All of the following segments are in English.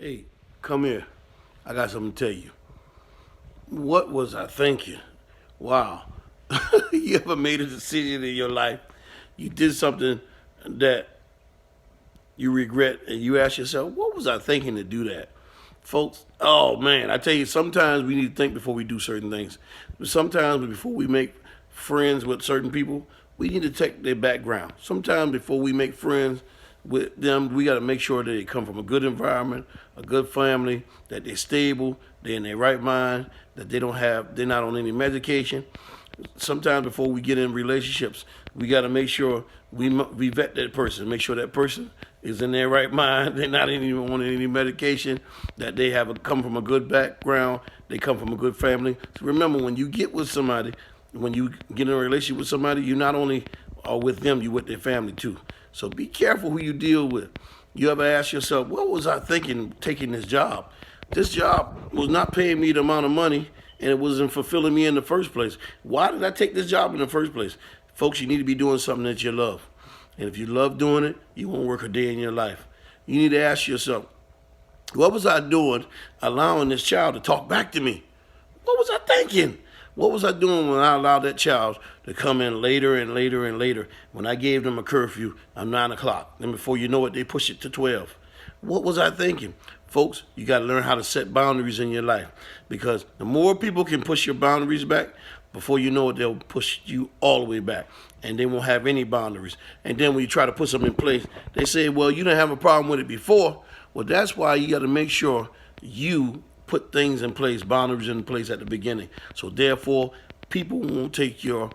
Hey, come here. I got something to tell you. What was I thinking? Wow. You ever made a decision in your life? You did something that you regret and you ask yourself, what was I thinking to do that? Folks, oh man, I tell you, sometimes we need to think before we do certain things. Sometimes before we make friends with certain people, we need to check their background. Sometimes before we make friends with them, we got to make sure that they come from a good environment, a good family, that they're stable, they're in their right mind, that they're not on any medication. Sometimes before we get in relationships, we got to make sure we vet that person, make sure that person is in their right mind, they're not even on any medication, that they come from a good background, they come from a good family. So remember, when you get with somebody, when you get in a relationship with somebody, you not only are with them, you with their family too. So be careful who you deal with. You ever ask yourself, what was I thinking taking this job? This job was not paying me the amount of money and it wasn't fulfilling me in the first place. Why did I take this job in the first place? Folks, you need to be doing something that you love. And if you love doing it, you won't work a day in your life. You need to ask yourself, what was I doing allowing this child to talk back to me? What was I thinking? What was I doing when I allowed that child to come in later and later and later? When I gave them a curfew of 9 o'clock, and before you know it, they push it to 12. What was I thinking? Folks, you got to learn how to set boundaries in your life, because the more people can push your boundaries back, before you know it, they'll push you all the way back, and they won't have any boundaries. And then when you try to put something in place, they say, well, you didn't have a problem with it before. Well, that's why you got to make sure you put things in place, boundaries in place at the beginning. So therefore, people won't take your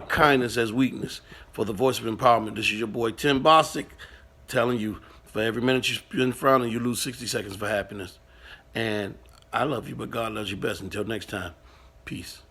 kindness as weakness. For the Voice of Empowerment, this is your boy Tim Bostic telling you, for every minute you spend frowning, you lose 60 seconds for happiness. And I love you, but God loves you best. Until next time, peace.